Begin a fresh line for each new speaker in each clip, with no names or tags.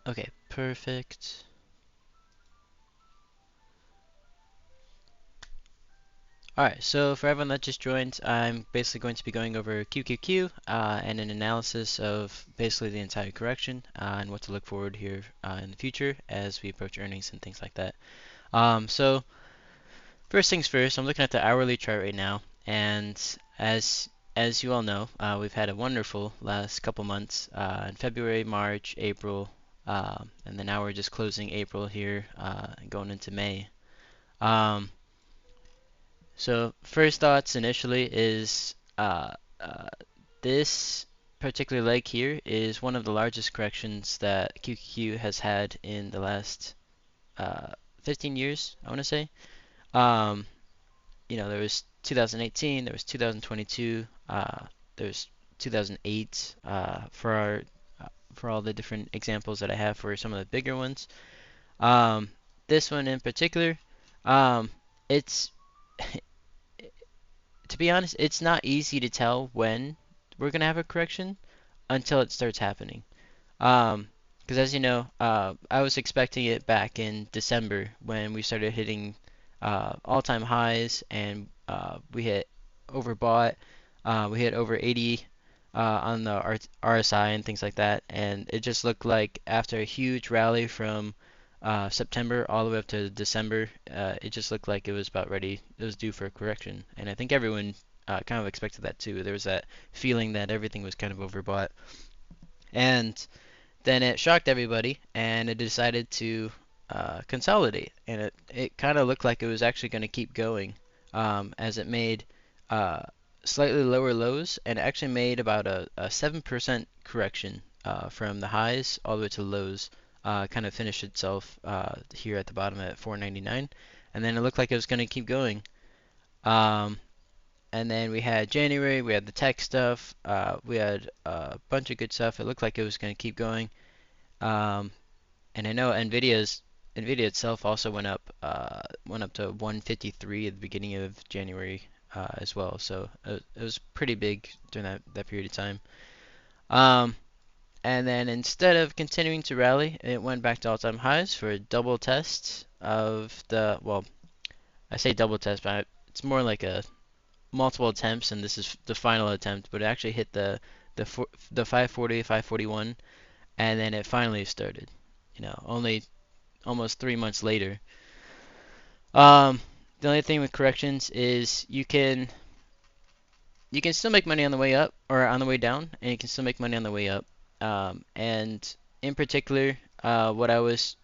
Okay, perfect. Alright, so for everyone that just joined, I'm basically going to be going over QQQ and an analysis of basically the entire correction and what to look forward here in the future as we approach earnings and things like that. So first things first, I'm looking at the hourly chart right now, and as you all know, we've had a wonderful last couple months in February, March, April, and then now we're just closing April here and going into May. Um, so first thoughts initially is uh, this particular leg here is one of the largest corrections that QQQ has had in the last uh, 15 years, I want to say. Um, there was 2018, there was 2022, there's 2008 for all the different examples that I have for some of the bigger ones. Um, this one in particular, um, it's to be honest, it's not easy to tell when we're gonna have a correction until it starts happening. Um, because as you know, I was expecting it back in December when we started hitting all-time highs and we hit overbought. We hit over 80 on the RSI and things like that, and it just looked like after a huge rally from September all the way up to December, it just looked like it was about ready. It was due for a correction, and I think everyone kind of expected that too. There was that feeling that everything was kind of overbought, and then it shocked everybody, and it decided to consolidate, and it kind of looked like it was actually going to keep going as it made uh, slightly lower lows, and it actually made about a 7% correction from the highs all the way to lows. Kind of finished itself here at the bottom at 499, and then it looked like it was going to keep going. Um, and then we had January, we had the tech stuff, we had a bunch of good stuff. It looked like it was going to keep going. Um, and I know Nvidia itself also went up to 153 at the beginning of January as well. So it was pretty big during that period of time. Um, and then instead of continuing to rally, it went back to all-time highs for a double test of well, I say double test, but it's more like a multiple attempts, and this is the final attempt. But it actually hit the 540, 541, and then it finally started. Only almost 3 months later. Um, the only thing with corrections is you can still make money on the way up or on the way down, and you can still make money on the way up. And in particular, what I was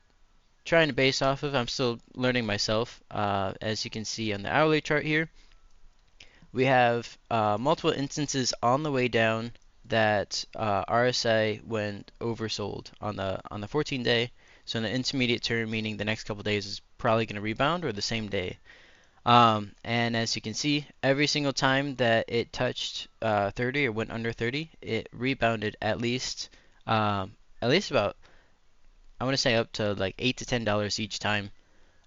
trying to base off of, I'm still learning myself. As you can see on the hourly chart here, we have multiple instances on the way down that RSI went oversold on the 14 day. So in the intermediate term, meaning the next couple days is probably going to rebound or the same day. And as you can see, every single time that it touched 30 or went under 30, it rebounded at least about, I want to say up to like $8 to $10 each time.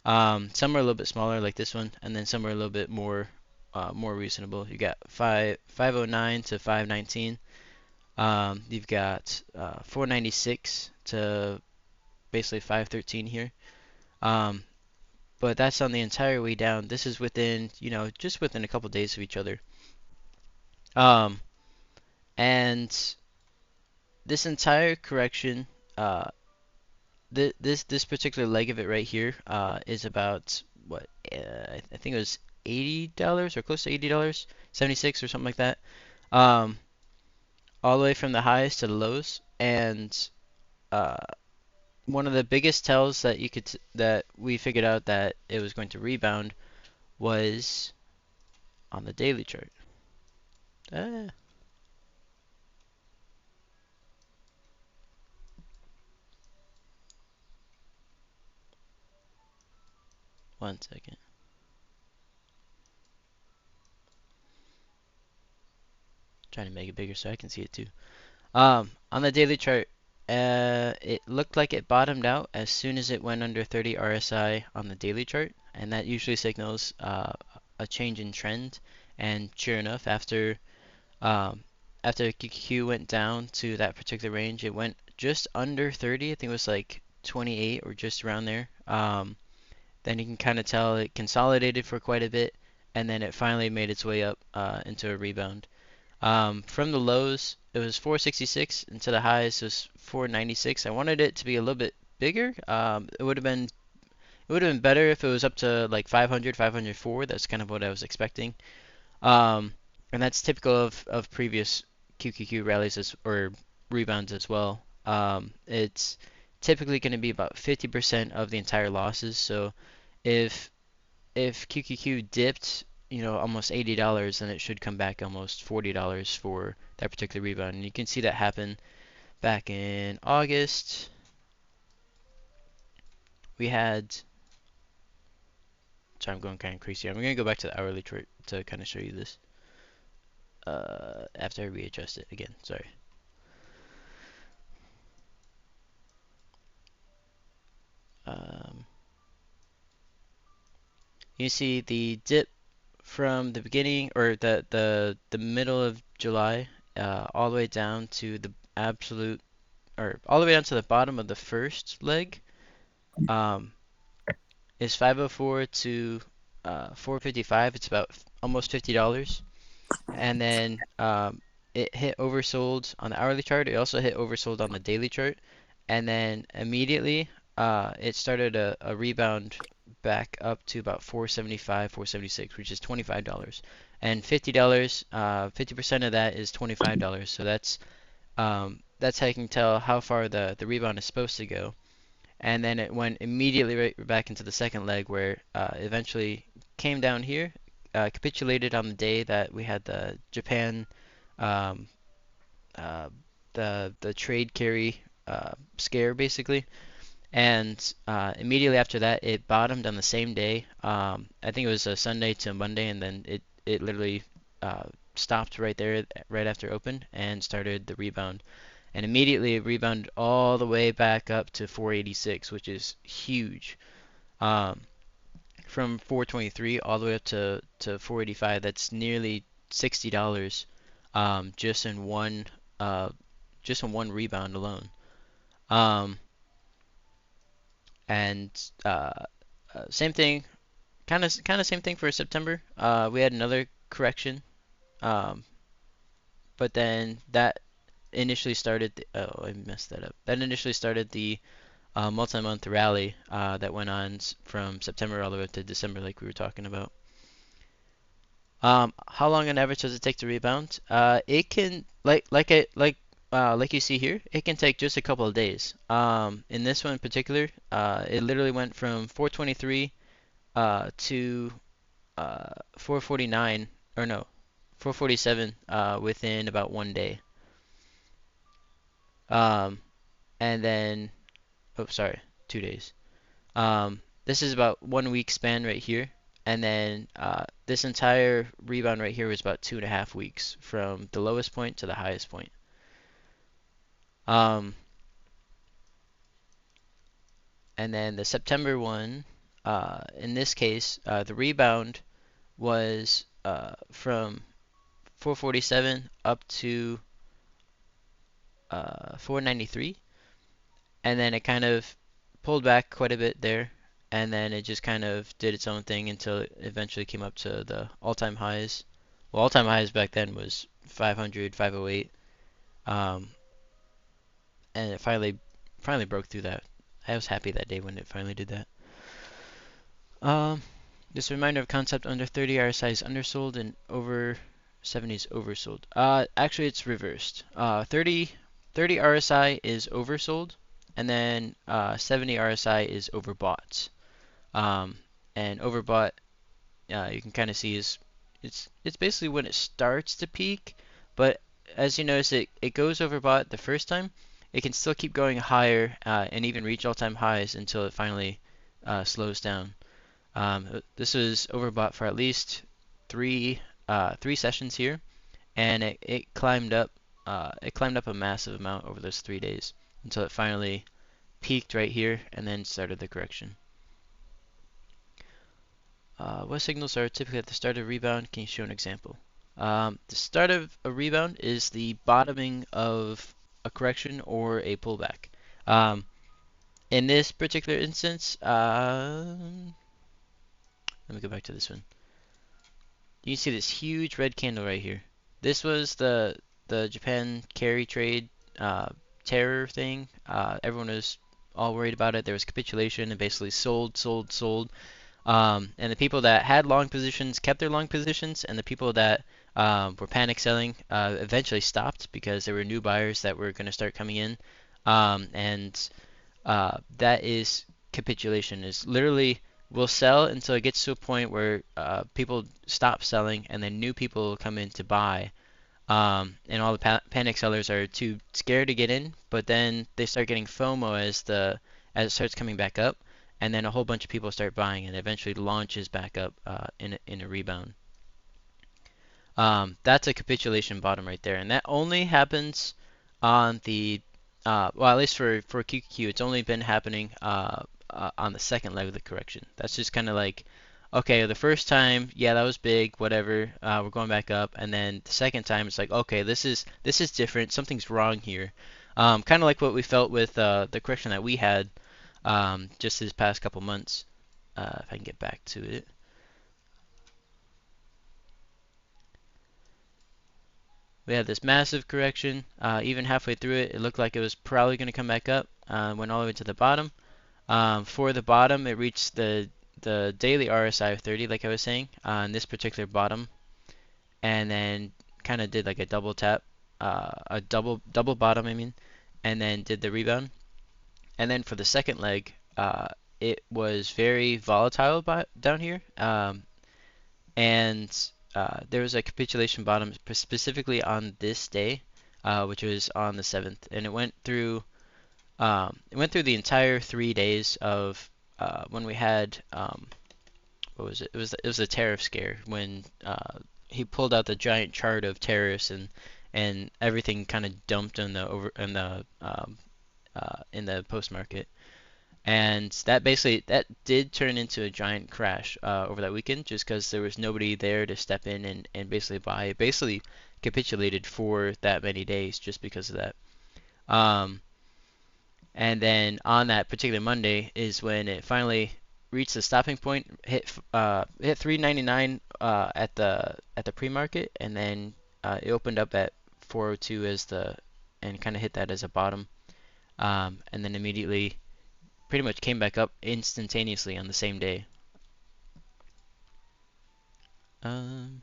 Some are a little bit smaller like this one, and then some are a little bit more reasonable. You got 509 to 519. You've got 496 to basically 513 here. Um, but that's on the entire way down. This is within, just within a couple days of each other. Um, and this entire correction, uh, this particular leg of it right here, is about what I think it was $80 or close to $80, 76 or something like that. Um, all the way from the highs to the lows, and uh, one of the biggest tells that that we figured out that it was going to rebound was on the daily chart. Uh, 1 second. Trying to make it bigger so I can see it too. On the daily chart, it looked like it bottomed out as soon as it went under 30 RSI on the daily chart, and that usually signals a change in trend. And sure enough, after QQQ went down to that particular range, it went just under 30. I think it was like 28 or just around there. Then you can kind of tell it consolidated for quite a bit, and then it finally made its way up into a rebound. From the lows, it was 466, and to the highs, it was 496. I wanted it to be a little bit bigger. It would have been better if it was up to like 500, 504. That's kind of what I was expecting. Um, and that's typical of previous QQQ rallies or rebounds as well. It's typically going to be about 50% of the entire losses. So if QQQ dipped, almost $80, then it should come back almost $40 for that particular rebound. And you can see that happen back in August. We had, sorry, I'm going kind of crazy. I'm going to go back to the hourly chart to kind of show you this. After I readjust it again, sorry. Um, you see the dip from the beginning or the middle of July, all the way down to the absolute or all the way down to the bottom of the first leg. Um, is 504 to 455. It's about almost $50. And then it hit oversold on the hourly chart. It also hit oversold on the daily chart. And then immediately it started a rebound back up to about 475, 476, which is $25. And $50, 50% of that is $25. So that's how you can tell how far the rebound is supposed to go. And then it went immediately right back into the second leg where eventually came down here, capitulated on the day that we had the Japan, um, uh, the trade carry scare basically, and immediately after that it bottomed on the same day. I think it was a Sunday to Monday, and then it literally stopped right there right after open and started the rebound. And immediately it rebounded all the way back up to 486, which is huge. Um, from 423 all the way up to 485, that's nearly $60 just in uh, one rebound alone. Um, and same thing, kind of same thing for September. We had another correction, um, but then that initially started. Oh, I messed that up. That initially started the multi-month rally that went on from September all the way up to December, like we were talking about. How long on average does it take to rebound? It can like you see here, it can take just a couple of days. In this one in particular, it literally went from 423 to 449 or no, 447 within about one day. Um, and then oh sorry, 2 days. This is about 1 week span right here, and then this entire rebound right here was about 2.5 weeks from the lowest point to the highest point. Um, and then the September one, in this case, the rebound was from 447 up to 493, and then it kind of pulled back quite a bit there, and then it just kind of did its own thing until it eventually came up to the all-time highs. Well, all-time highs back then was 500, 508, um, and it finally broke through that. I was happy that day when it finally did that. Um, just a reminder of concept: under 30 RSI is undersold and over 70 is oversold. Actually, it's reversed. 30 RSI is oversold, and then 70 RSI is overbought. Um, and overbought, you can kind of see is it's basically when it starts to peak, but as you notice, it goes overbought the first time. It can still keep going higher and even reach all-time highs until it finally slows down. This was overbought for at least three sessions here, and it climbed up a massive amount over those 3 days until it finally peaked right here and then started the correction. What signals are typically at the start of a rebound? Can you show an example? The start of a rebound is the bottoming of a correction or a pullback. Um, in this particular instance, let me go back to this one. You see this huge red candle right here. This was the Japan carry trade uh, terror thing. Everyone was all worried about it. There was capitulation and basically sold, sold, sold. And the people that had long positions kept their long positions, and the people that were panic selling eventually stopped because there were new buyers that were going to start coming in. And that is capitulation. Is literally we'll sell until it gets to a point where people stop selling, and then new people will come in to buy. And all the panic sellers are too scared to get in, but then they start getting FOMO as it starts coming back up, and then a whole bunch of people start buying, and eventually launches back up in a rebound. That's a capitulation bottom right there, and that only happens on the well, at least for QQQ, it's only been happening on the second leg of the correction. That's just kind of like, okay, the first time, yeah, that was big, whatever, we're going back up, and then the second time, it's like, okay, this is different, something's wrong here. Kind of like what we felt with the correction that we had just this past couple months. If I can get back to it. We had this massive correction. Even halfway through it, it looked like it was probably going to come back up. Went all the way to the bottom. For the bottom, it reached the daily RSI of 30, like I was saying, on this particular bottom, and then kind of did like a double tap, a double bottom, I mean, and then did the rebound. And then for the second leg, it was very volatile down here. And there was a capitulation bottom specifically on this day, which was on the 7th, and it went through the entire 3 days of when we had what was it? It was a tariff scare when he pulled out the giant chart of tariffs and everything kind of dumped in the post market. And that did turn into a giant crash over that weekend just because there was nobody there to step in and basically buy. It basically capitulated for that many days just because of that. Um, and then on that particular Monday is when it finally reached the stopping point, hit 399 at the pre-market, and then it opened up at 402 and kind of hit that as a bottom, and then immediately pretty much came back up instantaneously on the same day. Um,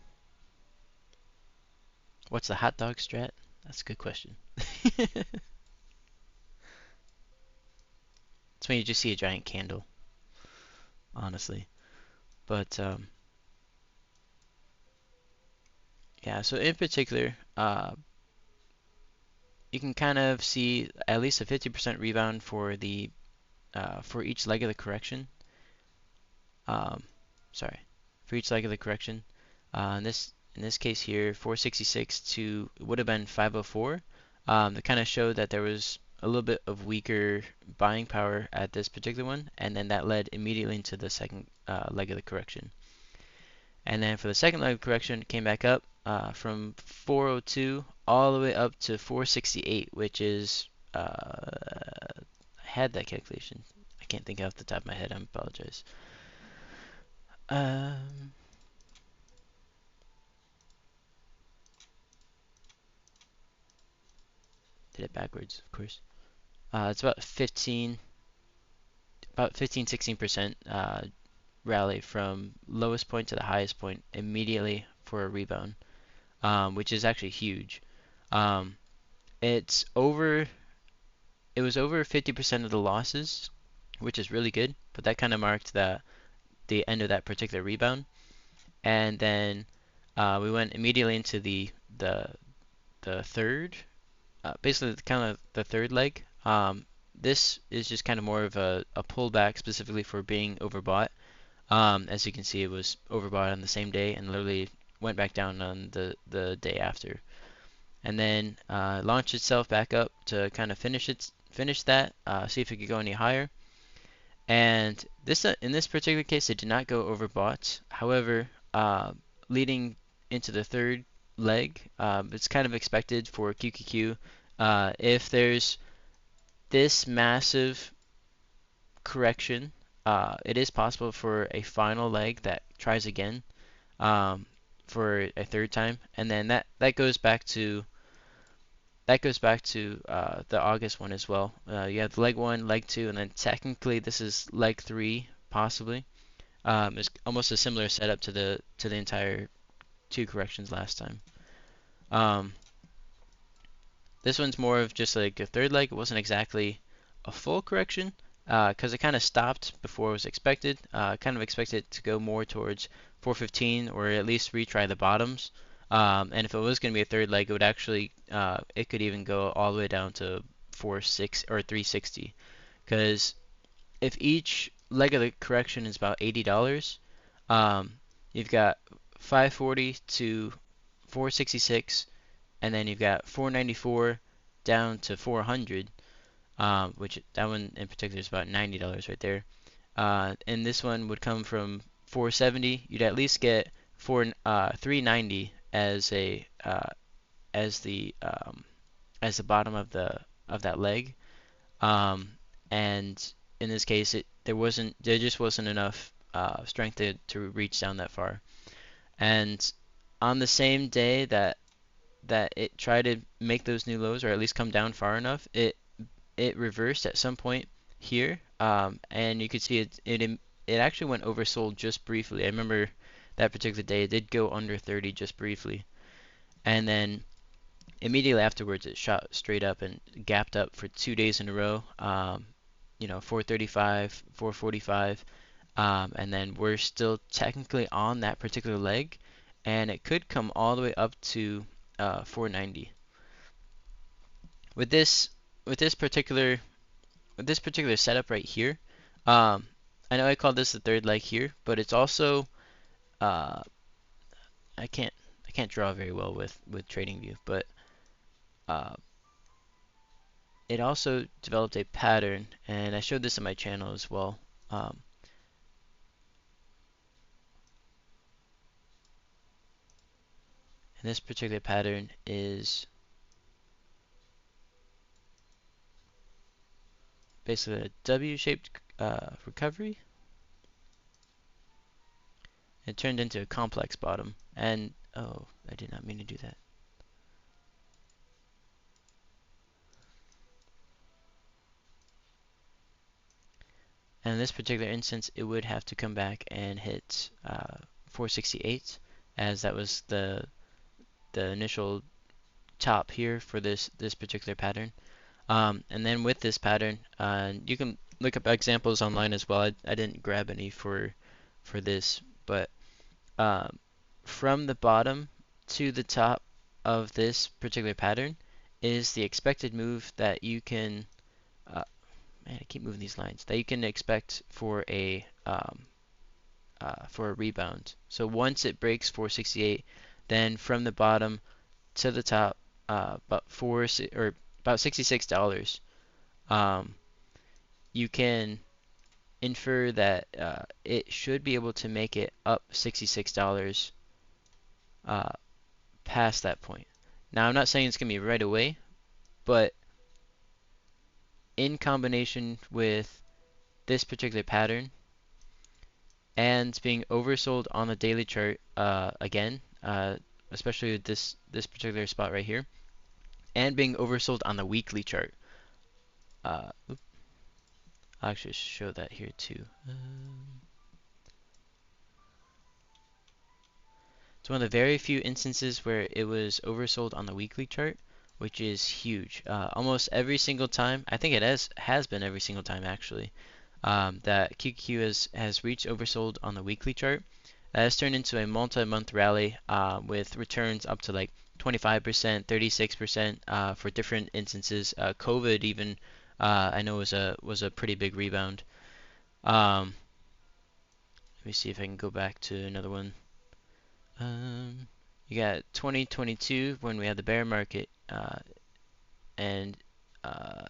what's the hot dog strat? That's a good question. It's when you just see a giant candle, honestly. But yeah, so in particular, you can kind of see at least a 50% rebound for each leg of the correction. Um, sorry, for each leg of the correction. In this case here, 466 to would have been 504. That kind of showed that there was a little bit of weaker buying power at this particular one, and then that led immediately into the second leg of the correction. And then for the second leg of correction, it came back up from 402 all the way up to 468, which is I had that calculation. I can't think off the top of my head. I apologize. Um, did it backwards, of course. It's about 15, 16% rally from lowest point to the highest point immediately for a rebound, which is actually huge. Um, it's over. It was over 50% of the losses, which is really good. But that kind of marked the end of that particular rebound. And then we went immediately into the third, basically kind of the third leg. This is just kind of more of a pullback specifically for being overbought. As you can see, it was overbought on the same day and literally went back down on the day after. And then launched itself back up to kind of finish that, see if it could go any higher. And this in this particular case, it did not go overbought. However, leading into the third leg, it's kind of expected for QQQ If there's this massive correction, it is possible for a final leg that tries again, um, for a third time, and then that goes back to the August one as well. You have leg one, leg two, and then technically this is leg three, possibly. It's almost a similar setup to the entire two corrections last time. Um, this one's more of just like a third leg. It wasn't exactly a full correction because it kind of stopped before it was expected. Kind of expected it to go more towards 415 or at least retry the bottoms. And if it was going to be a third leg, it would actually it could even go all the way down to 46 or 360. Because if each leg of the correction is about $80, um, you've got 540 to 466, and then you've got 494 down to 400, which that one in particular is about $90 right there. And this one would come from 470. You'd at least get 390 as the as the bottom of that leg. Um, and in this case, there just wasn't enough strength to reach down that far. And on the same day that it tried to make those new lows or at least come down far enough, it reversed at some point here, and you could see it actually went oversold just briefly. I remember that particular day it did go under 30 just briefly, and then immediately afterwards it shot straight up and gapped up for 2 days in a row. 435, 445, and then we're still technically on that particular leg, and it could come all the way up to 490. With this with this particular setup right here, um, I know I called this the third leg here, but it's also uh, I can't draw very well with TradingView, but uh, it also developed a pattern, and I showed this on my channel as well. Um, and this particular pattern is basically a W-shaped recovery. It turned into a complex bottom, and oh, I did not mean to do that. And in this particular instance, it would have to come back and hit 468, as that was the initial top here for this particular pattern. And then with this pattern, you can look up examples online as well. I didn't grab any for this, but um, from the bottom to the top of this particular pattern is the expected move that you can man, I keep moving these lines that you can expect for a rebound. So once it breaks 468, then from the bottom to the top, about $66, um, you can infer that it should be able to make it up $66 uh, past that point. Now, I'm not saying it's going to be right away, but in combination with this particular pattern and being oversold on the daily chart again, especially with this particular spot right here, and being oversold on the weekly chart. I'll actually show that here too. It's one of the very few instances where it was oversold on the weekly chart, which is huge. Almost every single time, I think it has been every single time actually, that QQQ has reached oversold on the weekly chart. That has turned into a multi-month rally with returns up to like 25%, 36% for different instances. COVID even I know was a pretty big rebound. Let me see if I can go back to another one. You got 2022 when we had the bear market, and uh,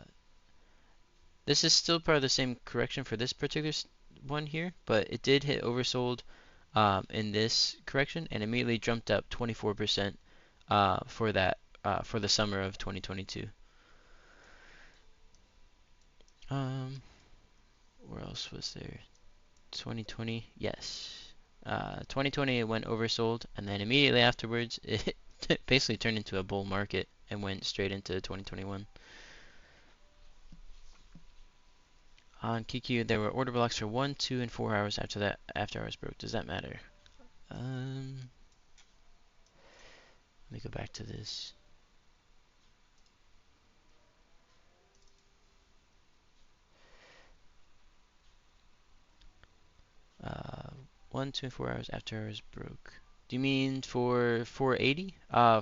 this is still part of the same correction for this particular one here, but it did hit oversold in this correction and immediately jumped up 24% for the summer of 2022. else was there? 2020, yes. 2020 it went oversold, and then immediately afterwards it basically turned into a bull market and went straight into 2021. On QQ, there were order blocks for 1, 2, and 4 hours after that after hours broke. Does that matter? Let me go back to this. Uh, 1, 2, and 4 hours after hours broke. Do you mean for 480?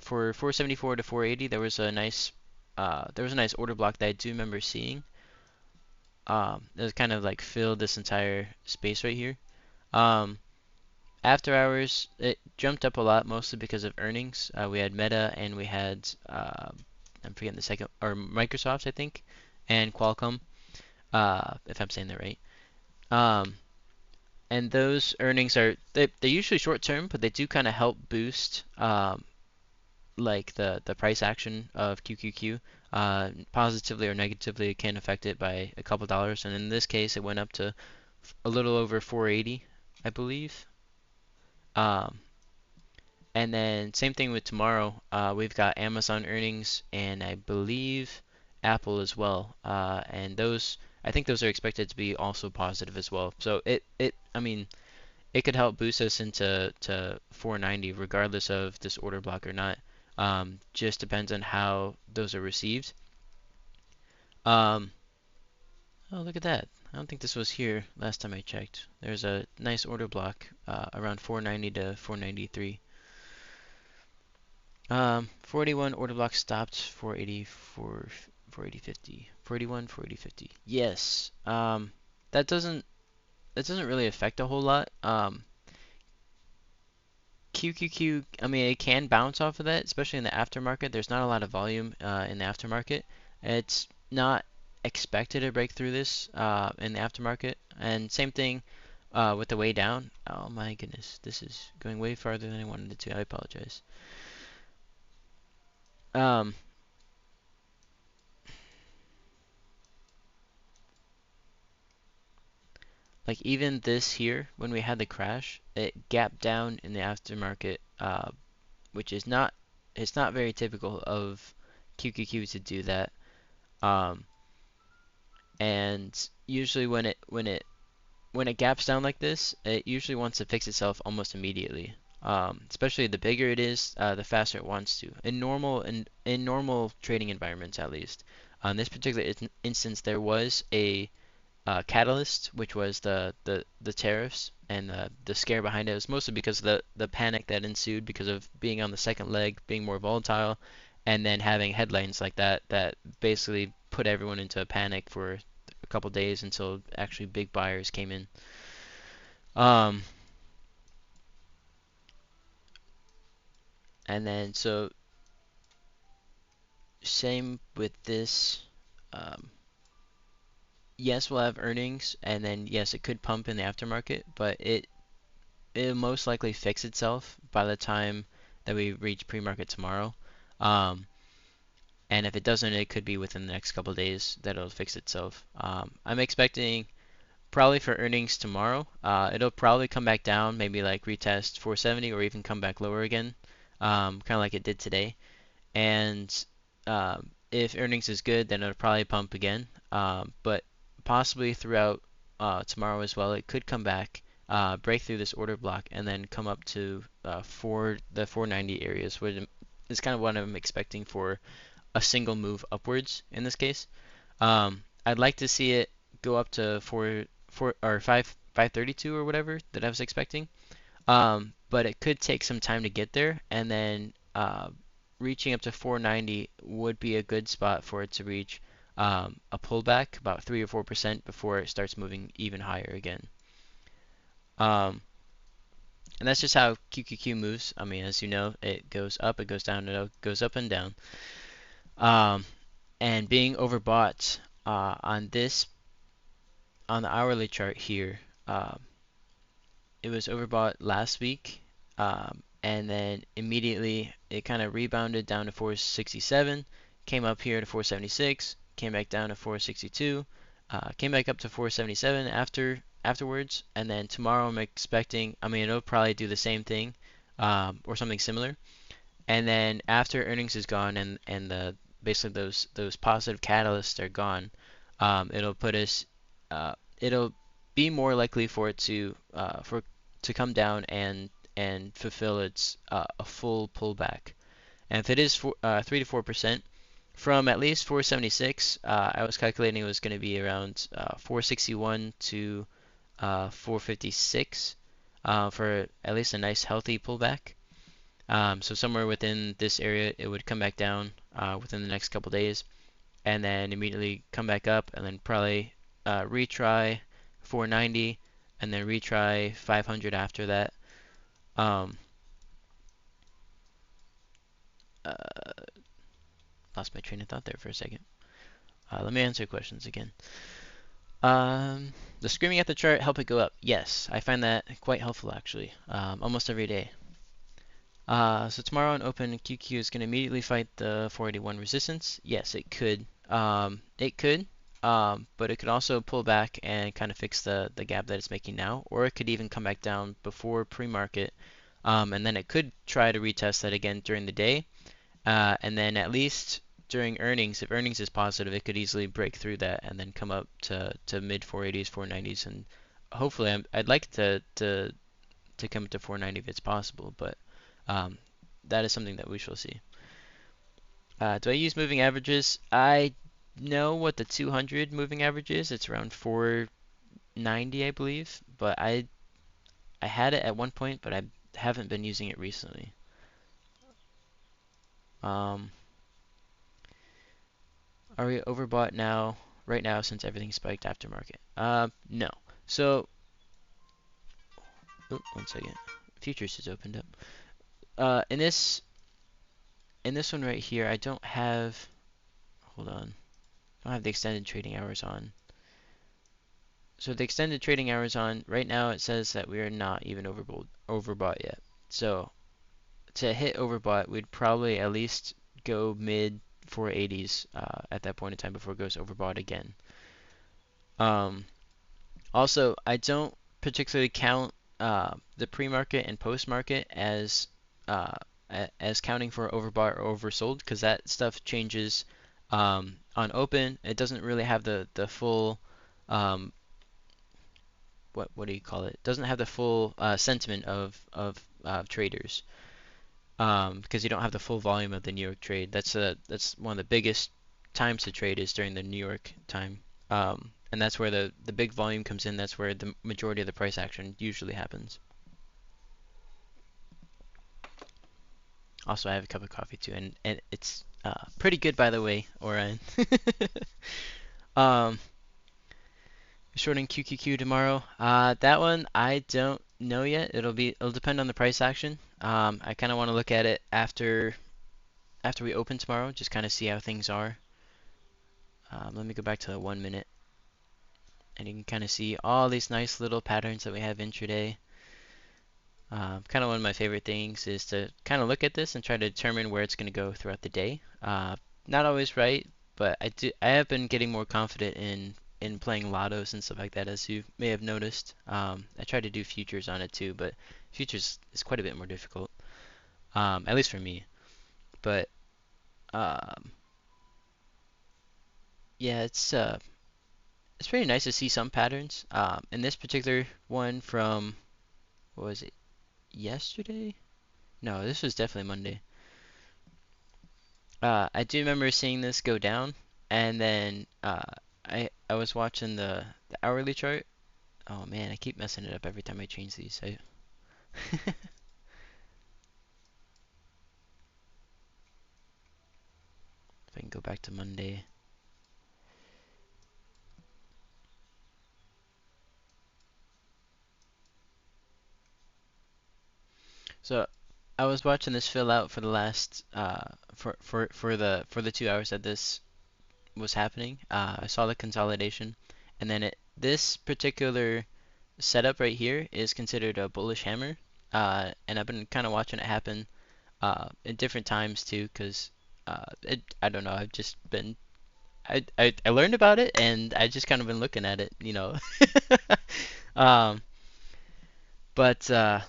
For 474 to 480, there was a nice order block that I do remember seeing. It was kind of like filled this entire space right here. Um, After hours, it jumped up a lot, mostly because of earnings. We had Meta and we had I'm forgetting the second, or Microsoft, I think, and Qualcomm, if I'm saying that right. Um, and those earnings they're usually short term, but they do kind of help boost like the price action of QQQ. Positively or negatively, it can affect it by a couple dollars, and in this case, it went up to a little over 480, I believe. Um, and then same thing with tomorrow. We've got Amazon earnings, and I believe Apple as well. And those, I think those are expected to be also positive as well. So I mean, it could help boost us into 490 regardless of this order block or not. Just depends on how those are received. Um, oh, look at that. I don't think this was here last time I checked. There's a nice order block around 490 to 493. 41 order block stopped 484, 480.50. 41, 480.50. Yes. That doesn't really affect a whole lot. QQQ, I mean, it can bounce off of that, especially in the aftermarket. There's not a lot of volume in the aftermarket. It's not expected to break through this in the aftermarket. And same thing with the way down. Oh my goodness, this is going way farther than I wanted it to. I apologize. Um, like even this here, when we had the crash, it gapped down in the aftermarket, which is not, it's not very typical of QQQ to do that. Um, and usually when it gaps down like this, it usually wants to fix itself almost immediately. Especially the bigger it is, the faster it wants to. In normal trading environments, at least. On this particular instance, there was a catalyst, which was the tariffs and the scare behind it. It was mostly because of the panic that ensued because of being on the second leg, being more volatile, and then having headlines like that that basically put everyone into a panic for a couple days until actually big buyers came in. Um, and then so same with this. Um, yes, we'll have earnings, and then yes, it could pump in the aftermarket, but it'll most likely fix itself by the time that we reach pre-market tomorrow. Um, and if it doesn't, it could be within the next couple of days that it'll fix itself. I'm expecting probably for earnings tomorrow, it'll probably come back down, maybe like retest 470 or even come back lower again, kind of like it did today. And if earnings is good, then it'll probably pump again. But possibly throughout tomorrow as well, it could come back, break through this order block, and then come up to the 490 areas, which is kind of what I'm expecting for a single move upwards in this case. I'd like to see it go up to 532 or whatever that I was expecting. But it could take some time to get there, and then reaching up to 490 would be a good spot for it to reach a pullback about 3 or 4% before it starts moving even higher again. Um, and that's just how QQQ moves. I mean, as you know, it goes up, it goes down, it goes up and down. Um, and being overbought on the hourly chart here, it was overbought last week, and then immediately it kind of rebounded down to 467, came up here to 476, came back down to 462, Came back up to 477 afterwards, and then tomorrow I'm expecting. I mean, it'll probably do the same thing, or something similar. And then after earnings is gone and the basically those positive catalysts are gone, it'll put us. It'll be more likely for it to come down and fulfill its a full pullback. And if it is 3 to 4%, from at least 476, I was calculating it was going to be around 461 to 456 for at least a nice healthy pullback. So somewhere within this area, it would come back down within the next couple days, and then immediately come back up, and then probably retry 490, and then retry 500 after that. Um, uh, Lost my train of thought there for a second. Let me answer questions again. Does screaming at the chart help it go up? Yes, I find that quite helpful actually, almost every day. So tomorrow on open, QQ is going to immediately fight the 481 resistance. Yes, it could. It could, but it could also pull back and kind of fix the gap that it's making now, or it could even come back down before pre-market, and then it could try to retest that again during the day, and then at least during earnings, if earnings is positive, it could easily break through that and then come up to mid 480s, 490s, and hopefully I'd like to come to 490 if it's possible, but um, that is something that we shall see. Do I use moving averages? I know what the 200 moving average is. It's around 490, I believe, but I had it at one point, but I haven't been using it recently. Um, are we overbought now, right now, since everything spiked after market? No. So, oh, one second. Futures has opened up. In this one right here, I don't have. Hold on. I don't have the extended trading hours on. So the extended trading hours on, right now it says that we are not even overbought yet. So to hit overbought, we'd probably at least go mid 480s at that point in time before it goes overbought again. Um, Also, I don't particularly count the pre-market and post-market uh, as counting for overbought or oversold because that stuff changes on open. It doesn't really have the full um, what do you call it? Doesn't have the full sentiment of traders because you don't have the full volume of the New York trade. That's one of the biggest times to trade is during the New York time, and that's where the big volume comes in. That's where the majority of the price action usually happens. Also, I have a cup of coffee too, and it's pretty good by the way, Orion. um, Shorting QQQ tomorrow. That one I don't know yet. It'll depend on the price action. I kind of want to look at it after we open tomorrow, just kind of see how things are. Let me go back to the 1 minute, and you can kind of see all these nice little patterns that we have intraday. Kind of one of my favorite things is to kind of look at this and try to determine where it's going to go throughout the day. Not always right, but I have been getting more confident in playing lottos and stuff like that, as you may have noticed. I try to do futures on it too, but futures is quite a bit more difficult, at least for me. But um, yeah, it's pretty nice to see some patterns. In this particular one from what was it? Yesterday? No, this was definitely Monday. I do remember seeing this go down, and then I was watching the hourly chart. Oh man, I keep messing it up every time I change these. If I can go back to Monday. So I was watching this fill out for the last for the 2 hours that this was happening. I saw the consolidation, and then this particular setup right here is considered a bullish hammer. And I've been kind of watching it happen at different times too, because I don't know, I've just been I learned about it and I just kind of been looking at it, you know. Um, but I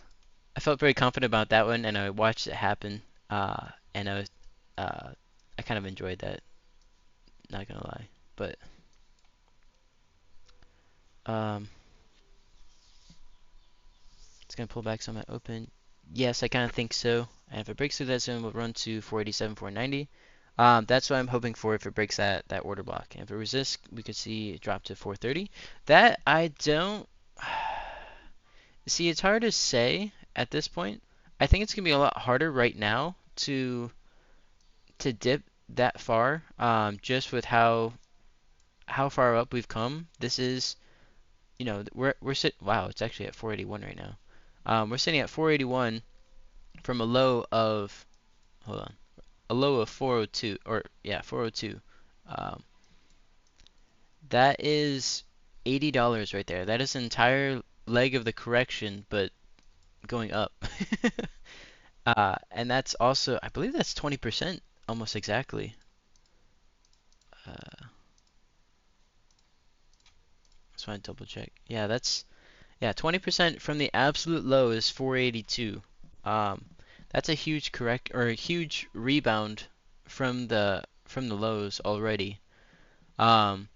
felt very confident about that one, and I watched it happen. And uh, I kind of enjoyed that. Not gonna lie, but um, it's gonna pull back some at open. Yes, I kind of think so. And if it breaks through that zone, we'll run to 487, 490. That's what I'm hoping for if it breaks that order block. And if it resists, we could see it drop to 430. That I don't see. It's hard to say at this point. I think it's gonna be a lot harder right now to dip that far. Just with how far up we've come. This is, you know, we're sit. Wow, it's actually at 481 right now. We're sitting at 481 from a low of, hold on, a low of 402, or yeah, 402. Um, that is $80 right there. That is an entire leg of the correction, but going up. And that's also, I believe that's 20% almost exactly. Uh, just want to double check. Yeah, that's, yeah, 20% from the absolute low is 482. Um, that's a huge correct or a huge rebound from the lows already. Um,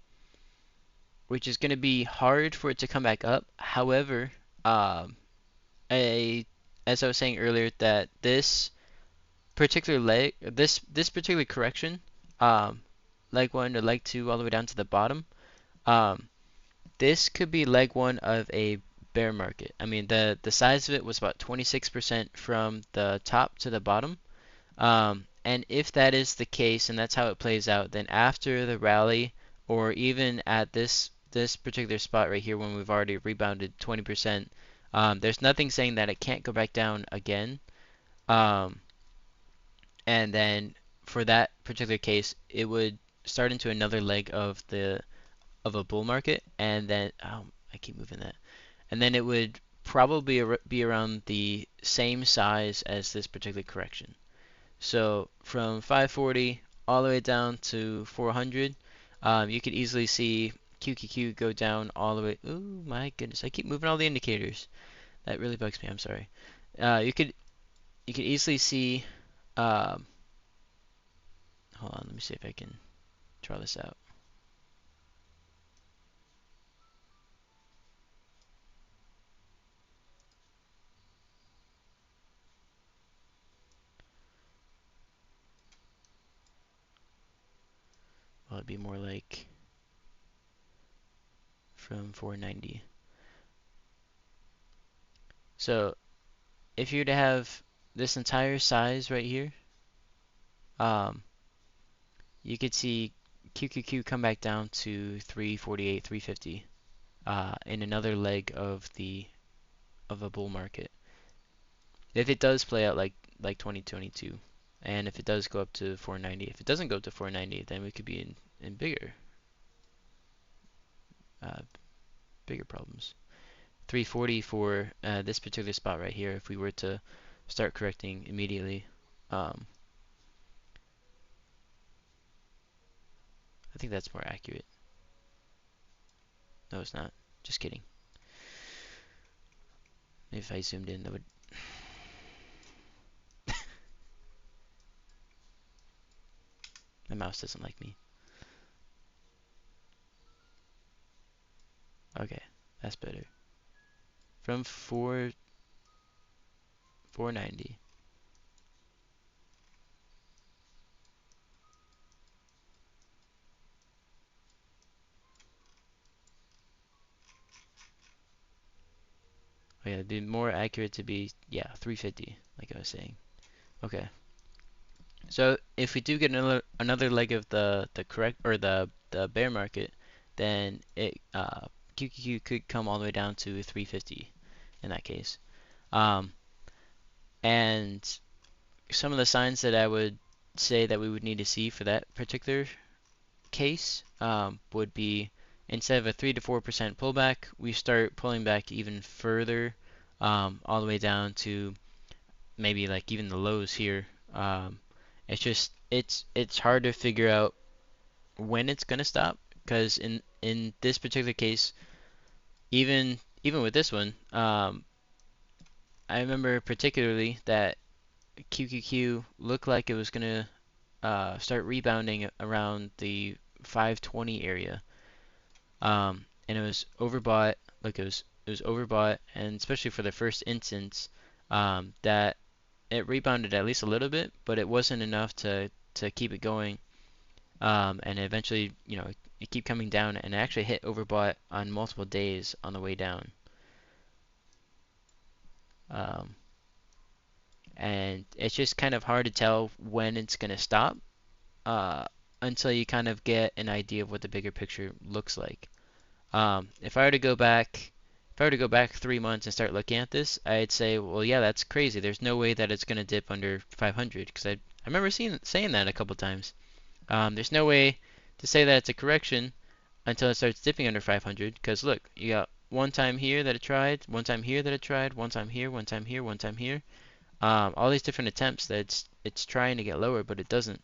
which is going to be hard for it to come back up. However, um, a as I was saying earlier, that this particular correction, um, leg one to leg two, all the way down to the bottom, um, this could be leg one of a bear market. I mean, the size of it was about 26% from the top to the bottom. And if that is the case, and that's how it plays out, then after the rally, or even at this particular spot right here, when we've already rebounded 20%, there's nothing saying that it can't go back down again. Um, and then for that particular case, it would start into another leg of a bull market, and then I keep moving that, and then it would probably be around the same size as this particular correction. So from 540 all the way down to 400, you could easily see QQQ go down all the way. Oh my goodness, I keep moving all the indicators. That really bugs me. I'm sorry. You could easily see. Um, hold on, let me see if I can draw this out. Well, it'd be more like from 490. So if you were to have this entire size right here, um, you could see QQQ come back down to 348, 350 in another leg of a bull market. If it does play out like 2022, and if it does go up to 490, if it doesn't go up to 490, then we could be in uh, bigger problems. 340 for this particular spot right here. If we were to start correcting immediately, um, I think that's more accurate. No, it's not. Just kidding. Maybe if I zoomed in, that would. My mouse doesn't like me. Okay, that's better. From 490. Oh yeah, it'd be more accurate to be, yeah, 350, like I was saying. Okay. So if we do get another leg of the correct or the bear market, then it QQQ could come all the way down to 350 in that case. Um, and some of the signs that I would say that we would need to see for that particular case would be, instead of a 3 to 4% pullback, we start pulling back even further, all the way down to maybe like even the lows here. It's hard to figure out when it's gonna stop. Because in this particular case, even with this one, I remember particularly that QQQ looked like it was gonna start rebounding around the 520 area, and it was overbought. Like it was overbought, and especially for the first instance, that it rebounded at least a little bit, but it wasn't enough to keep it going. And eventually, it keep coming down, and it actually hit overbought on multiple days on the way down. Um, and it's just kind of hard to tell when it's gonna stop, uh, until you kind of get an idea of what the bigger picture looks like. If I were to go back, if I were to go back 3 months and start looking at this, I'd say, well, yeah, that's crazy. There's no way that it's gonna dip under 500 because I remember saying that a couple times. There's no way to say that it's a correction until it starts dipping under 500 because look, you got one time here that it tried, one time here that it tried, one time here, one time here, one time here. All these different attempts that it's trying to get lower, but it doesn't.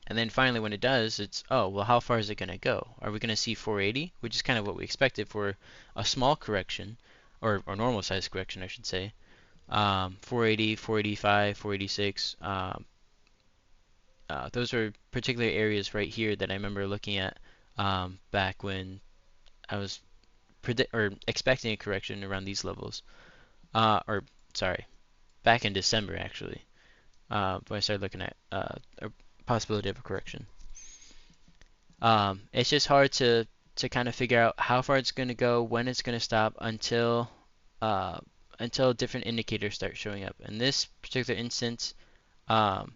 And then finally, when it does, it's, oh, well, how far is it going to go? Are we going to see 480, which is kind of what we expected for a small correction, or normal size correction, I should say. 480, 485, 486. Those are particular areas right here that I remember looking at back when I was expecting a correction around these levels. Or sorry, back in December actually, when I started looking at a possibility of a correction. It's just hard to kind of figure out how far it's going to go, when it's going to stop, uh, until different indicators start showing up. In this particular instance, um,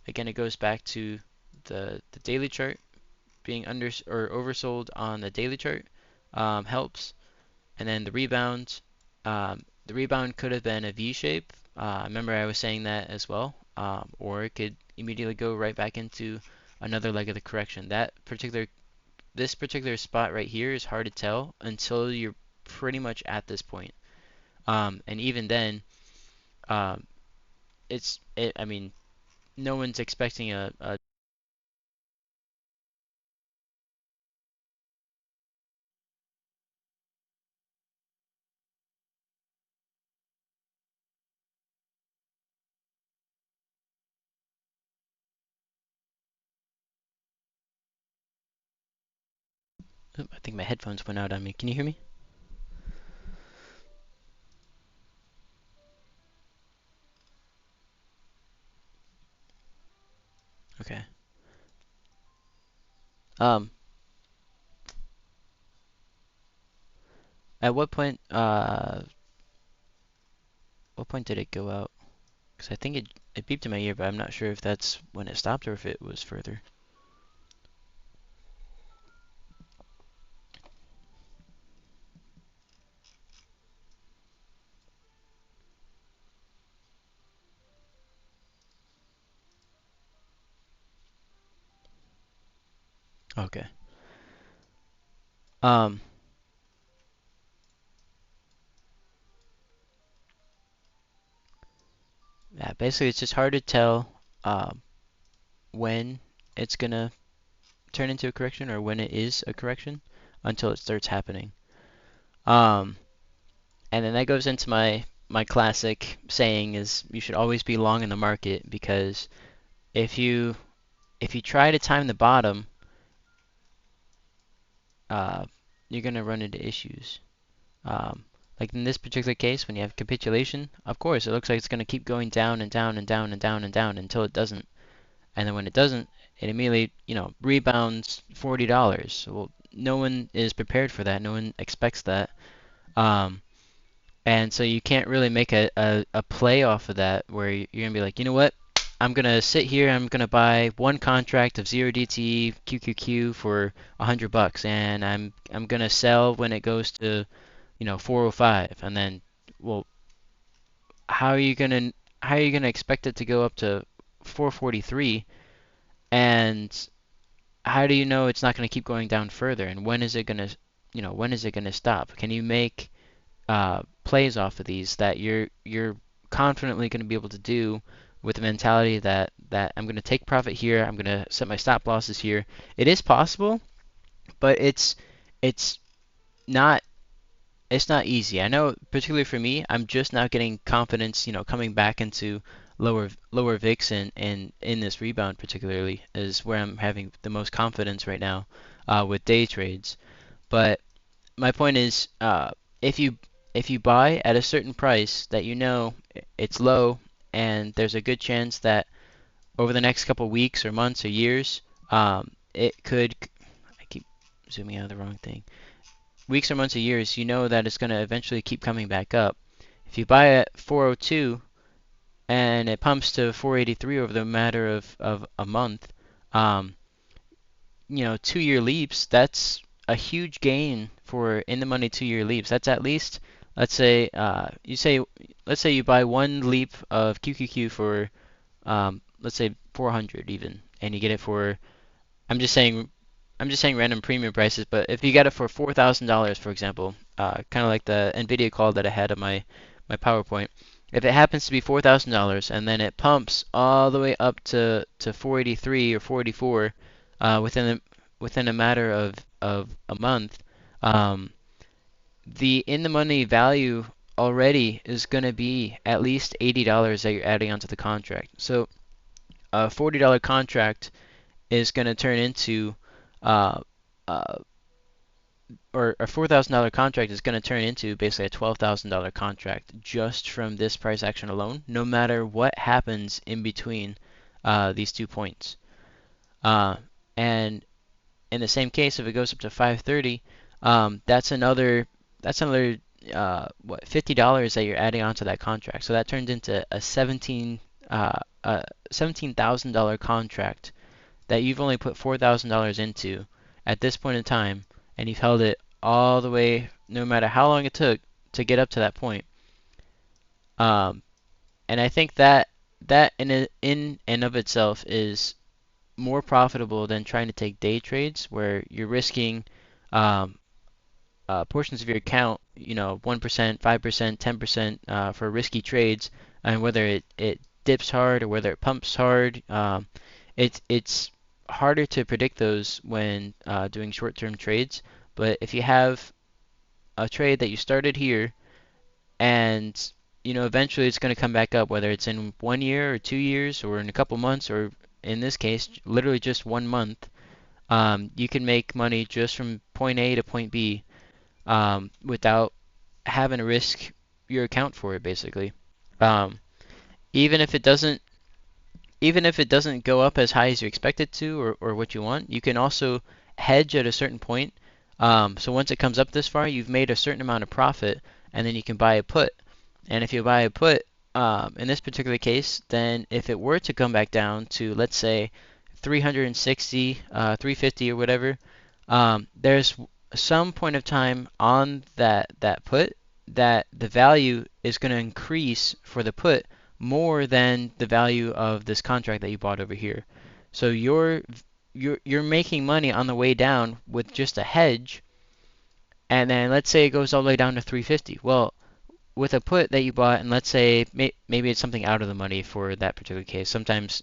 again, it goes back to the daily chart being under or oversold on the daily chart, helps, and then the rebound could have been a V shape. I remember I was saying that as well, or it could immediately go right back into another leg of the correction. This particular spot right here is hard to tell until you're pretty much at this point. And even then, um, I mean, no one's expecting a. I think my headphones went out on me. Can you hear me? Okay. Um, at what point did it go out? Because I think it beeped in my ear, but I'm not sure if that's when it stopped or if it was further. Okay. Um, yeah, basically it's just hard to tell when it's gonna turn into a correction or when it is a correction until it starts happening. Um, and then that goes into my classic saying is you should always be long in the market because if you if you try to time the bottom, uh, you're gonna run into issues. Um, like in this particular case, when you have capitulation, of course it looks like it's gonna keep going down and down and down and down and down until it doesn't. And then when it doesn't, it immediately, rebounds $40. Well, no one is prepared for that. No one expects that. Um, and so you can't really make a play off of that where you're gonna be like, you know what? I'm gonna sit here. I'm gonna buy one contract of 0DTE QQQ for $100, and I'm gonna sell when it goes to 405, and then, well, how are you gonna expect it to go up to 443? And how do you know it's not going to keep going down further? And when is it going to stop? Can you make plays off of these that you're confidently going to be able to do with the mentality that I'm going to take profit here, I'm going to set my stop losses here. It is possible, but it's not it's not easy. I know, particularly for me, I'm just now getting confidence, coming back into lower VIX and in this rebound particularly is where I'm having the most confidence right now with day trades. But my point is, if you if you buy at a certain price that you know it's low and there's a good chance that over the next couple weeks or months or years, it could. I keep zooming out of the wrong thing. Weeks or months or years, you know that it's going to eventually keep coming back up. If you buy at 402 and it pumps to 483 over the matter of a month, um, 2-year leaps, that's a huge gain for in the money 2-year leaps. That's at least, let's say, let's say you buy one leap of QQQ for, let's say 400 even, and you get it for, I'm just saying, random premium prices, but if you get it for $4,000, for example, kind of like the NVIDIA call that I had on my PowerPoint, if it happens to be $4,000 and then it pumps all the way up to 483 or 484 within a matter of a month, um, the in the money value already is going to be at least $80 that you're adding onto the contract. So a $40 contract is going to turn into uh, uh, or a $4,000 contract is going to turn into basically a $12,000 contract just from this price action alone, no matter what happens in between these 2 points. Uh, and in the same case, if it goes up to 530, that's another what $50 that you're adding onto that contract. So that turns into a $17,000 contract that you've only put $4,000 into at this point in time, and you've held it all the way, no matter how long it took to get up to that point. Um, and I think that in and of itself is more profitable than trying to take day trades where you're risking um, portions of your account, 1%, 5%, 10% for risky trades, and whether it dips hard or whether it pumps hard. It's harder to predict those when doing short-term trades. But if you have a trade that you started here and eventually it's going to come back up, whether it's in 1 year or 2 years or in a couple months or in this case, literally just 1 month, you can make money just from point A to point B without having to risk your account for it, basically. Um, even if it doesn't even if it doesn't go up as high as you expect it to or what you want, you can also hedge at a certain point. So once it comes up this far, you've made a certain amount of profit, and then you can buy a put. And if you buy a put, in this particular case, then if it were to come back down to, let's say, 360, 350 or whatever, there's some point of time on that put that the value is going to increase for the put more than the value of this contract that you bought over here. So you're making money on the way down with just a hedge, and then let's say it goes all the way down to 350. Well, with a put that you bought, and let's say maybe it's something out of the money for that particular case. Sometimes,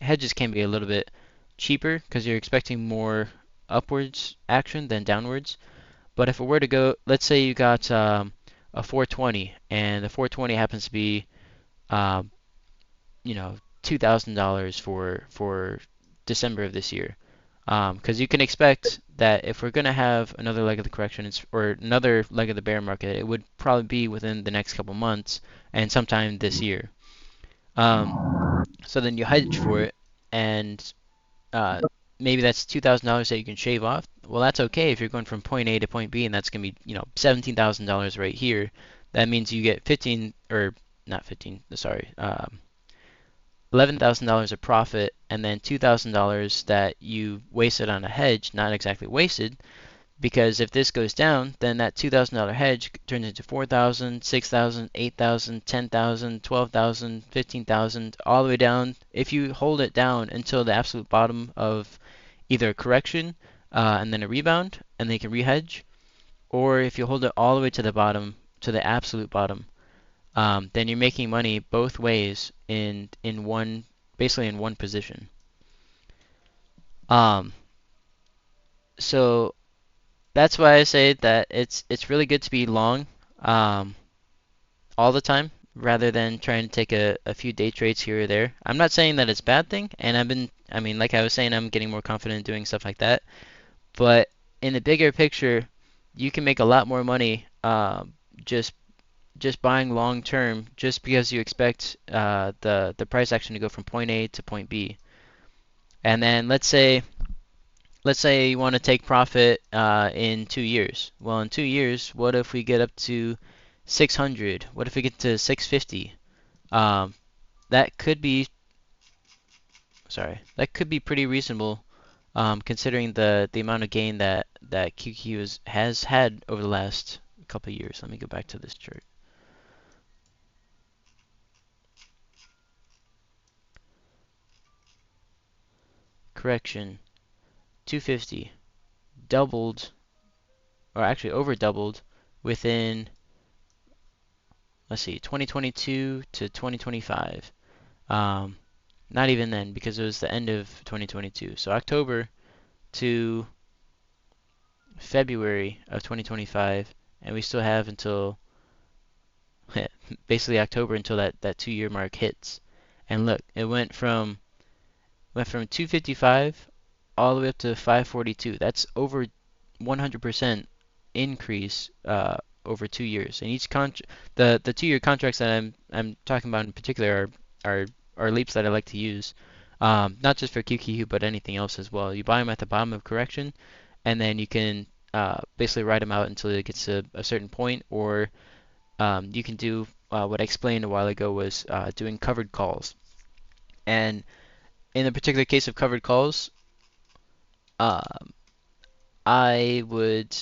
hedges can be a little bit cheaper because you're expecting more upwards action than downwards. But if it were to go, let's say you got a 420, and the 420 happens to be, um, $2,000 for December of this year. Because you can expect that if we're going to have another leg of the correction or another leg of the bear market, it would probably be within the next couple months and sometime this year. Um, so then you hedge for it, and uh, maybe that's $2,000 that you can shave off. Well, that's okay if you're going from point A to point B, and that's going to be, $17,000 right here. That means you get 15 or not 15, sorry, $11,000 of profit, and then $2,000 that you wasted on a hedge, not exactly wasted, because if this goes down, then that $2,000 hedge turns into 4,000, 6,000, 8,000, 10,000, 12,000, 15,000, all the way down. If you hold it down until the absolute bottom of either a correction and then a rebound, and they can rehedge, or if you hold it all the way to the bottom, to the absolute bottom, then you're making money both ways in one basically in one position. Um, so that's why I say that it's really good to be long um, all the time rather than trying to take a few day trades here or there. I'm not saying that it's a bad thing, and I mean, like I was saying, I'm getting more confident doing stuff like that. But in the bigger picture, you can make a lot more money just just buying long term, just because you expect the price action to go from point A to point B. And then let's say you want to take profit in 2 years. Well, in 2 years, what if we get up to 600? What if we get to 650? Um, that could be that could be pretty reasonable, considering the amount of gain that QQ has had over the last couple of years. Let me go back to this chart. Correction, 250 doubled, or actually over doubled within, let's see, 2022 to 2025. Um, Not even then, because it was the end of 2022. So October to February of 2025, and we still have until basically October until that 2 year mark hits. And look, it went from 255 all the way up to 542. That's over 100% increase over 2 years. And the 2 year contracts that I'm talking about in particular are are leaps that I like to use. Not just for QQQ, but anything else as well. You buy them at the bottom of correction, and then you can basically ride them out until it gets to a certain point, or you can do what I explained a while ago was doing covered calls. And in the particular case of covered calls, um, I would,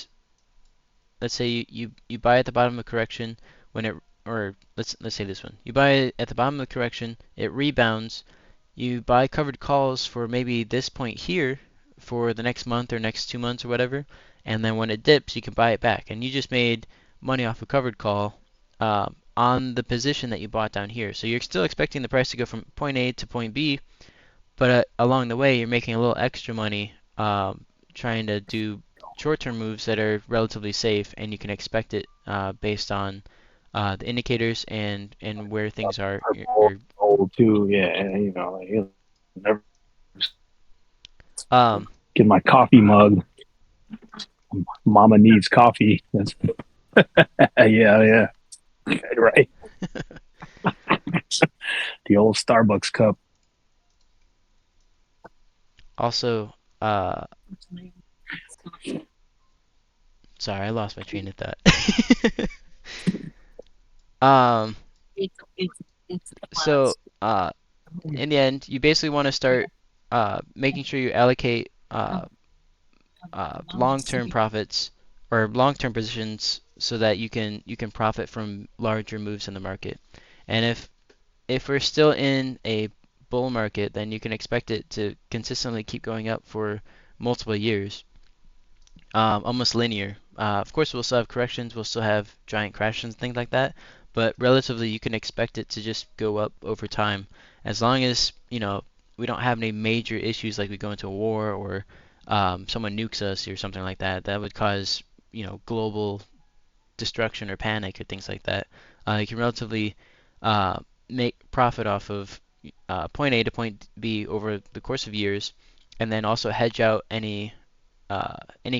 let's say you buy at the bottom of correction when it, or let's say this one. You buy it at the bottom of the correction, it rebounds. You buy covered calls for maybe this point here for the next month or next 2 months or whatever, and then when it dips, you can buy it back, and you just made money off a covered call on the position that you bought down here. So you're still expecting the price to go from point A to point B, but along the way, you're making a little extra money trying to do short-term moves that are relatively safe, and you can expect it based on the indicators and where things are.
Old too, yeah. Like, never
Um,
get my coffee mug. Mama needs coffee. Yeah, right. The old Starbucks cup.
Also, uh, sorry, I lost my train of thought. um, so in the end, you basically want to start making sure you allocate long-term profits or long-term positions so that you can profit from larger moves in the market. And if we're still in a bull market, then you can expect it to consistently keep going up for multiple years, almost linear. Of course, we'll still have corrections, we'll still have giant crashes and things like that, but relatively, you can expect it to just go up over time, as long as we don't have any major issues like we go into a war or someone nukes us or something like that. That would cause global destruction or panic or things like that. You can relatively uh, make profit off of point A to point B over the course of years, and then also hedge out any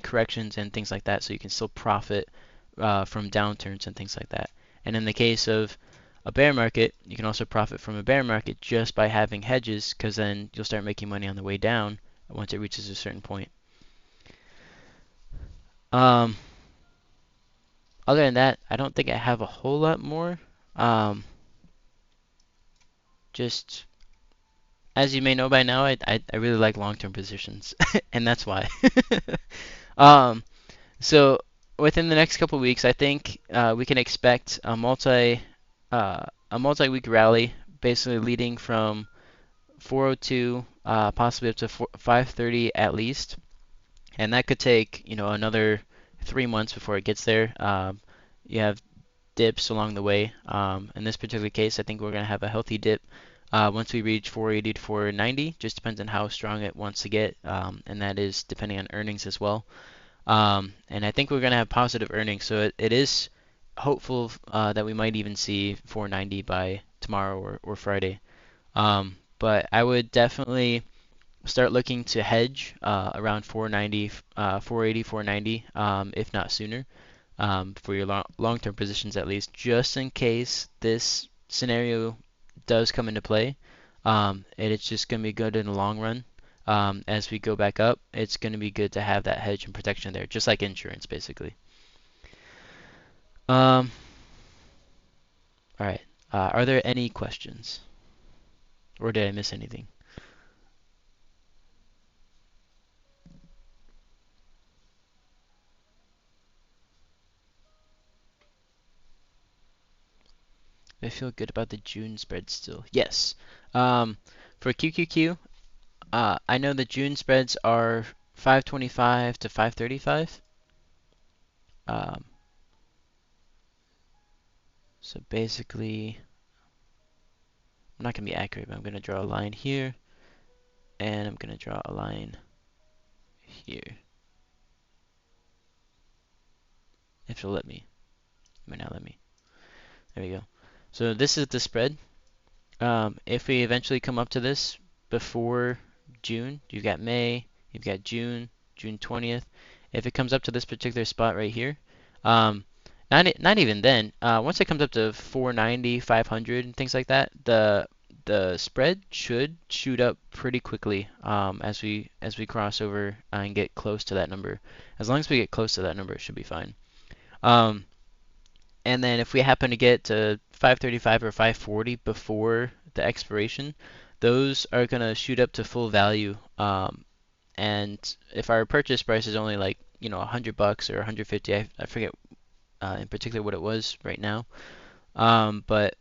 corrections and things like that, so you can still profit from downturns and things like that. And in the case of a bear market, you can also profit from a bear market just by having hedges, because then you'll start making money on the way down once it reaches a certain point. Um, Other than that, I don't think I have a whole lot more. Um, just as you may know by now, I really like long-term positions, and that's why. um, So within the next couple of weeks, I think we can expect a multi-week rally, basically leading from 402 possibly up to 530 at least, and that could take another 3 months before it gets there. You have dips along the way. In this particular case, I think we're going to have a healthy dip once we reach 480 to 490. Just depends on how strong it wants to get, and that is depending on earnings as well. And I think we're going to have positive earnings, so it is hopeful that we might even see 490 by tomorrow or Friday. But I would definitely start looking to hedge around 490, 480, 490, if not sooner, for your long-term positions at least, just in case this scenario does come into play. And it's just going to be good in the long run. As we go back up, it's going to be good to have that hedge and protection there, just like insurance, basically. Um, all right. Are there any questions, or did I miss anything? I feel good about the June spread still. Yes. For QQQ, I know the June spreads are 525 to 535. Um, so basically, I'm not going to be accurate, but I'm going to draw a line here, and I'm going to draw a line here. If it'll let me. It might not let me. There we go. So this is the spread. If we eventually come up to this before June, you've got May, you've got June, June 20th. If it comes up to this particular spot right here, um, not even then. Once it comes up to 490, 500, and things like that, the spread should shoot up pretty quickly as we cross over and get close to that number. As long as we get close to that number, it should be fine. Um, and then if we happen to get to 535 or 540 before the expiration, those are going to shoot up to full value. And if our purchase price is only like, $100 or 150, I forget in particular what it was right now. But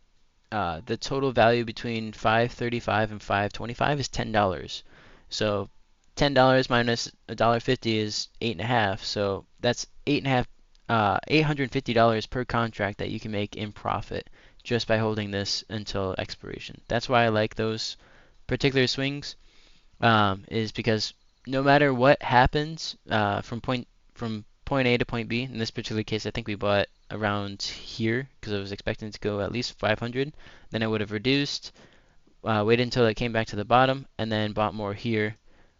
the total value between 535 and 525 is $10. So $10 minus $1.50 is 8.5. So that's 8.5, $850 per contract that you can make in profit just by holding this until expiration. That's why I like those particular swings, is because no matter what happens from point A to point B, in this particular case, I think we bought around here because I was expecting to go at least 500. Then I would have reduced, waited until it came back to the bottom, and then bought more here.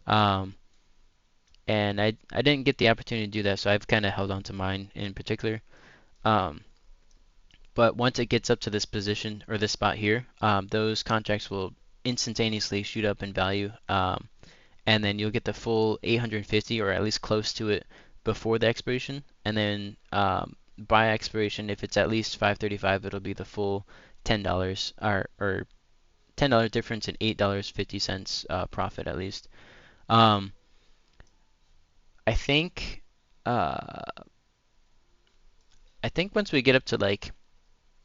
Um, and I didn't get the opportunity to do that, so I've kind of held on to mine in particular. Um, but once it gets up to this position or this spot here, those contracts will instantaneously shoot up in value. And then you'll get the full 850 or at least close to it before the expiration. And then by expiration, if it's at least 535, it'll be the full $10 or $10 difference and $8.50 profit at least. Um, I think uh, I think once we get up to like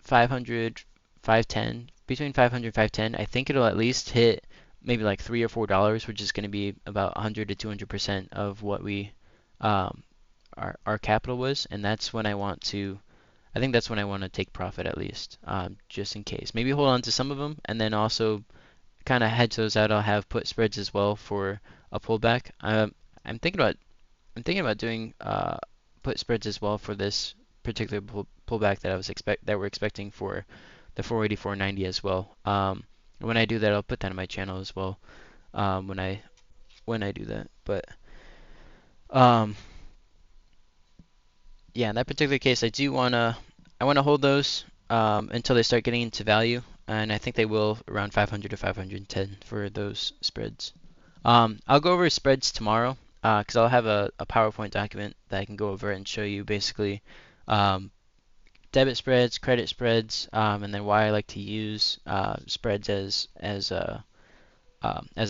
500, 510, between 500 and 510, I think it'll at least hit maybe like $3 or $4, which is going to be about 100 to 200% of what we um, our capital was, and that's when I want to. I think that's when I want to take profit at least, just in case. Maybe hold on to some of them, and then also kind of hedge those out. I'll have put spreads as well for a pullback. I'm thinking about I'm thinking about doing put spreads as well for this particular pullback that we're expecting for the 480, 490 as well. When I do that, I'll put that on my channel as well. When I do that, but um, yeah, in that particular case, I wanna hold those until they start getting into value, and I think they will around 500 to 510 for those spreads. I'll go over spreads tomorrow because I'll have a PowerPoint document that I can go over and show you basically um, debit spreads, credit spreads, and then why I like to use spreads as a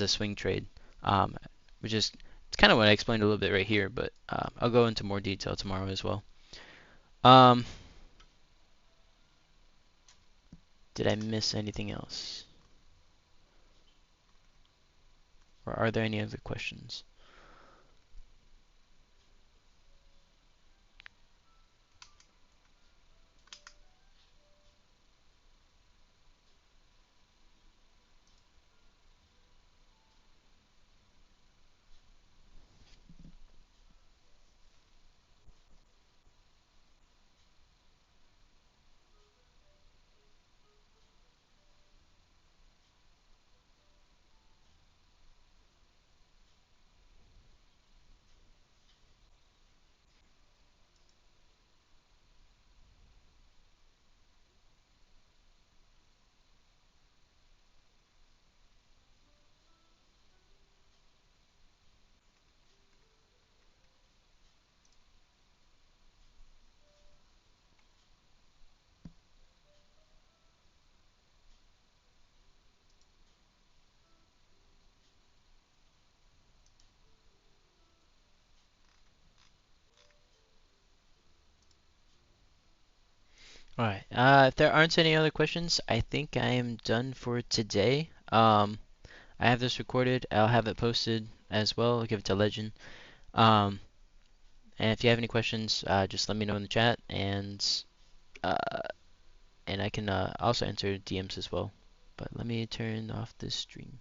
swing trade, um, which is it's kind of what I explained a little bit right here, but I'll go into more detail tomorrow as well. Um, did I miss anything else? Or are there any other questions? All right. If there aren't any other questions, I think I am done for today. I have this recorded. I'll have it posted as well. I'll give it to Legend. Um, and if you have any questions, just let me know in the chat, uh, and I can also answer DMs as well. But let me turn off this stream.